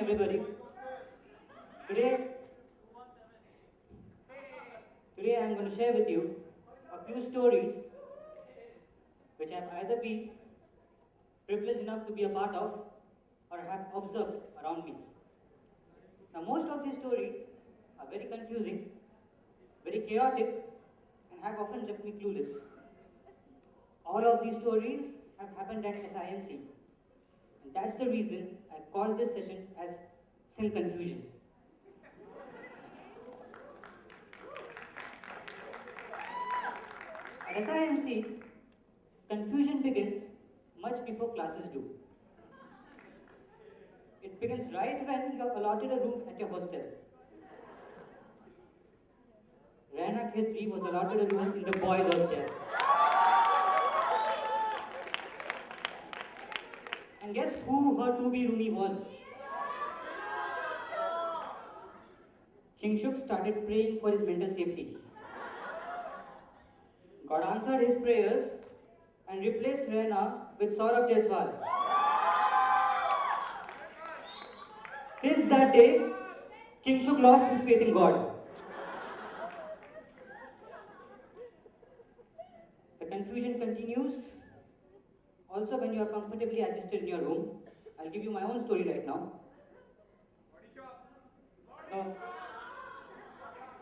everybody. Today, today I'm going to share with you a few stories which I've either been privileged enough to be a part of or have observed around me. Now, most of these stories are very confusing, very chaotic, and have often left me clueless. All of these stories have happened at SIMC, and that's the reason I called this session as Sim Confusion. At SIMC, confusion begins much before classes do. It begins right when you have allotted a room at your hostel. Raina Khetri was allotted a room in the boys' hostel. And guess who her to-be roomie was? Kingshuk started praying for his mental safety. God answered his prayers and replaced Raina with Saurabh Jaiswal. Since that day, Kingshuk lost his faith in God. The confusion continues also when you are comfortably adjusted in your room. I'll give you my own story right now. Uh,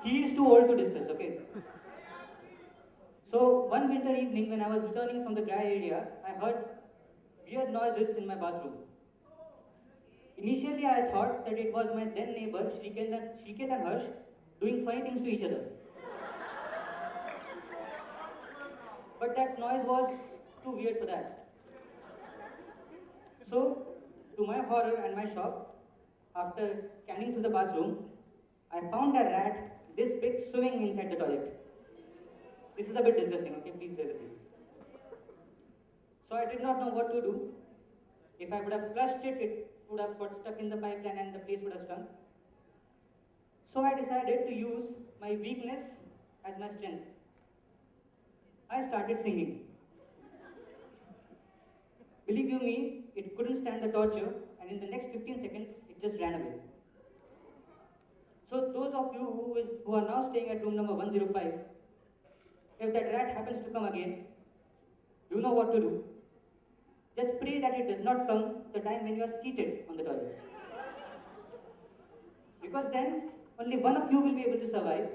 he is too old to discuss, okay? So one winter evening when I was returning from the dry area, I heard weird noises in my bathroom. Initially I thought that it was my then neighbor Shriket and Harsh doing funny things to each other. But that noise was too weird for that. So, to my horror and my shock, after scanning through the bathroom, I found a rat this big swimming inside the toilet. This is a bit disgusting, okay? Please bear with me. So I did not know what to do. If I would have flushed it, it would have got stuck in the pipeline and the place would have stunk. So I decided to use my weakness as my strength. I started singing. Believe you me, it couldn't stand the torture, and in the next 15 seconds, it just ran away. So those of you who are now staying at room number 105, if that rat happens to come again, you know what to do. Just pray that it does not come the time when you are seated on the toilet. Because then, only one of you will be able to survive,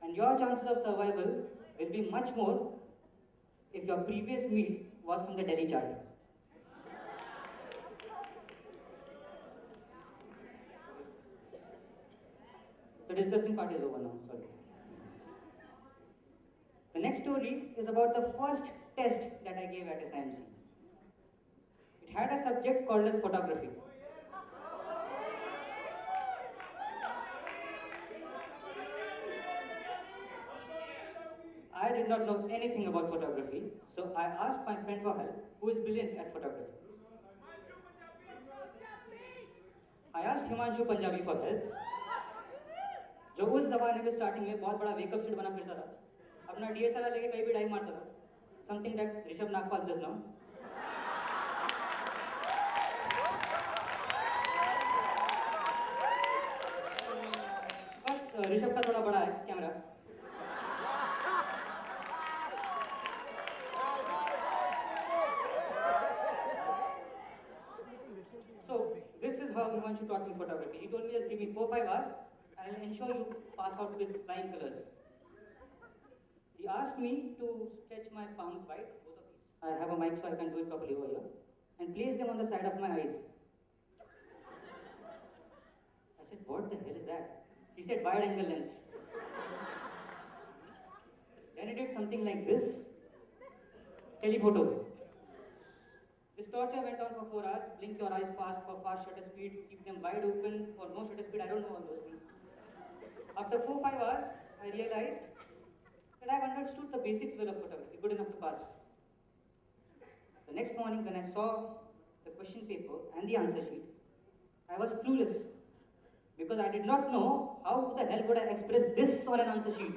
and your chances of survival will be much more if your previous meal was from the Delhi chart. The disgusting part is over now, sorry. The next story is about the first test that I gave at SIMC. It had a subject called as photography. I did not know anything about photography, so I asked my friend for help, who is brilliant at photography. I asked Himanshu Punjabi for help, जो उस जमाने में starting में बहुत बड़ा wake up set बना फिरता था, अपना DSLR लेके कहीं भी डाइव मारता था, something that Rishabh Nagpal does now. बस ऋषभ का थोड़ा बड़ा है camera. So this is how Himanshu taught me photography. He told me just give me 4-5 hours and I'll ensure you pass out with flying colors. He asked me to stretch my palms wide, both of these. I have a mic so I can do it properly over here. And place them on the side of my eyes. I said, what the hell is that? He said, wide angle lens. Then he did something like this. Telephoto. This torture went on for 4 hours. Blink your eyes fast for fast shutter speed. Keep them wide open for no shutter speed. I don't know all those things. After 4-5 hours, I realized that I've understood the basics well of photography, good enough to pass. The next morning when I saw the question paper and the answer sheet, I was clueless because I did not know how the hell would I express this on an answer sheet.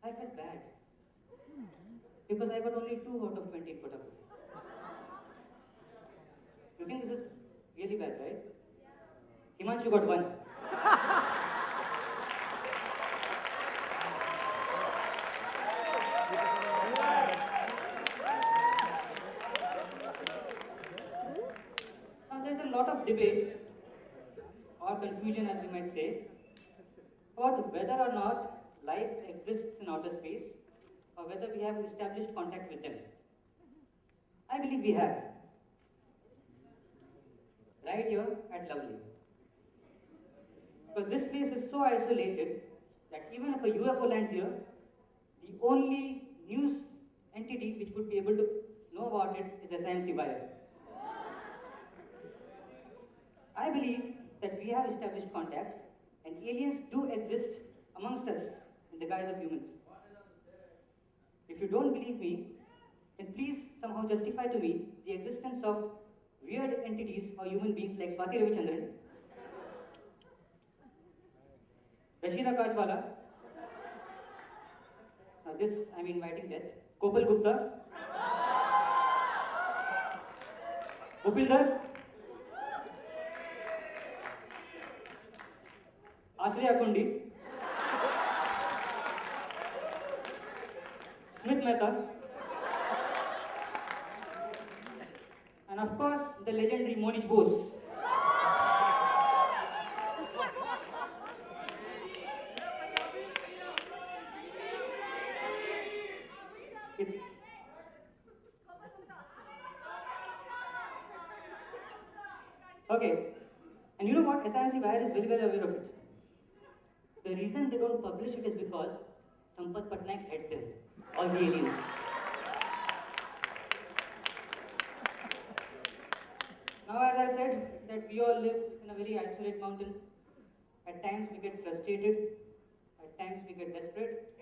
I felt bad because I got only 2 out of 20 in photography. You think this is really bad, right? Himanshu got one. Now there's a lot of debate or confusion, as we might say, about whether or not life exists in outer space or whether we have established contact with them. I believe we have. Right here at Lovely. Because this place is so isolated that even if a UFO lands here, the only news entity which would be able to know about it is SIMC Wire. I believe that we have established contact and aliens do exist amongst us in the guise of humans. If you don't believe me, then please somehow justify to me the existence of weird entities or human beings like Swati Ravichandran, Rashida Kajwala, now this I'm inviting death, Kopal Gupta, Upildar, Ashleya Kundi, Smith Mehta, and of course the legendary Monish Bose. It's okay, and you know what? SIMC Wire is very well aware of it. The reason they don't publish it is because Sampath Patnaik heads them, all the aliens. Now, as I said, that we all live in a very isolated mountain. At times we get frustrated, at times we get desperate.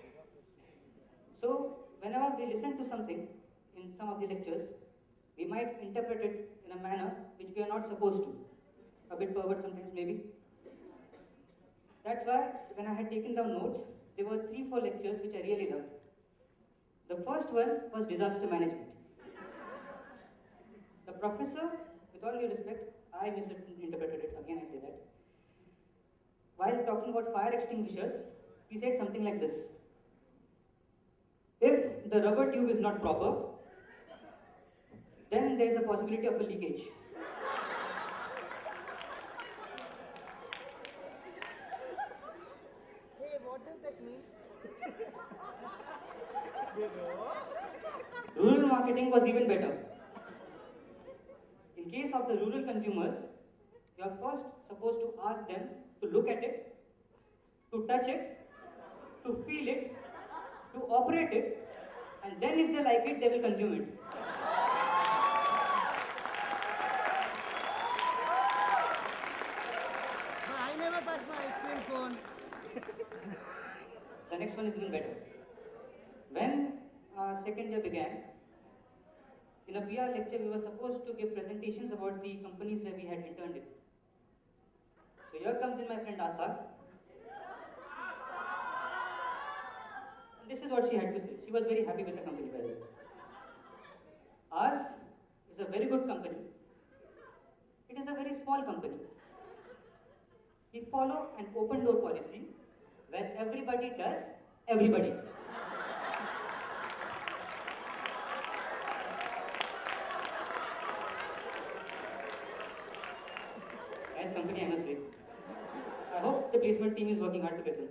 So, whenever we listen to something in some of the lectures, we might interpret it in a manner which we are not supposed to. A bit pervert sometimes, maybe. That's why, when I had taken down notes, there were 3-4 lectures which I really loved. The first one was disaster management. The professor, with all due respect, I misinterpreted it, again I say that. While talking about fire extinguishers, he said something like this. If the rubber tube is not proper, then there is a possibility of a leakage. Hey, what does that mean? Rural marketing was even better. In case of the rural consumers, you are first supposed to ask them to look at it, to touch it, to feel it, to operate it, and then if they like it, they will consume it. I never touched my ice cream cone. The next one is even better. When our second year began, in a PR lecture, we were supposed to give presentations about the companies where we had interned in. So here comes in my friend Asta. And this is what she had to say. She was very happy with the company, by the way. Ours is a very good company. It is a very small company. We follow an open door policy where everybody does everybody. Nice company, I must say. I hope the placement team is working hard to get them.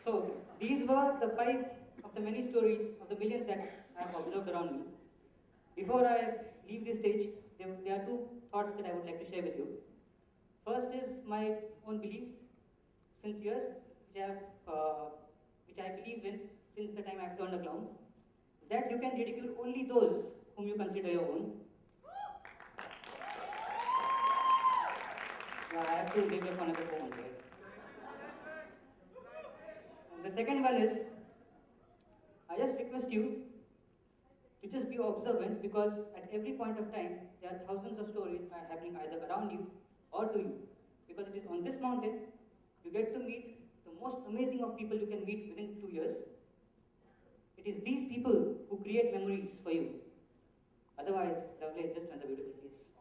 So, these were the 5 of the many stories of the millions that I have observed around me. Before I leave this stage, there are 2 thoughts that I would like to share with you. First is my own belief since years, which I believe in since the time I have turned a clown, is that you can ridicule only those whom you consider your own. I have to give you another poem here. And the second one is, I just request you to just be observant because at every point of time, there are thousands of stories happening either around you or to you. Because it is on this mountain, you get to meet the most amazing of people you can meet within 2 years. It is these people who create memories for you. Otherwise, Lovely is just another beautiful place.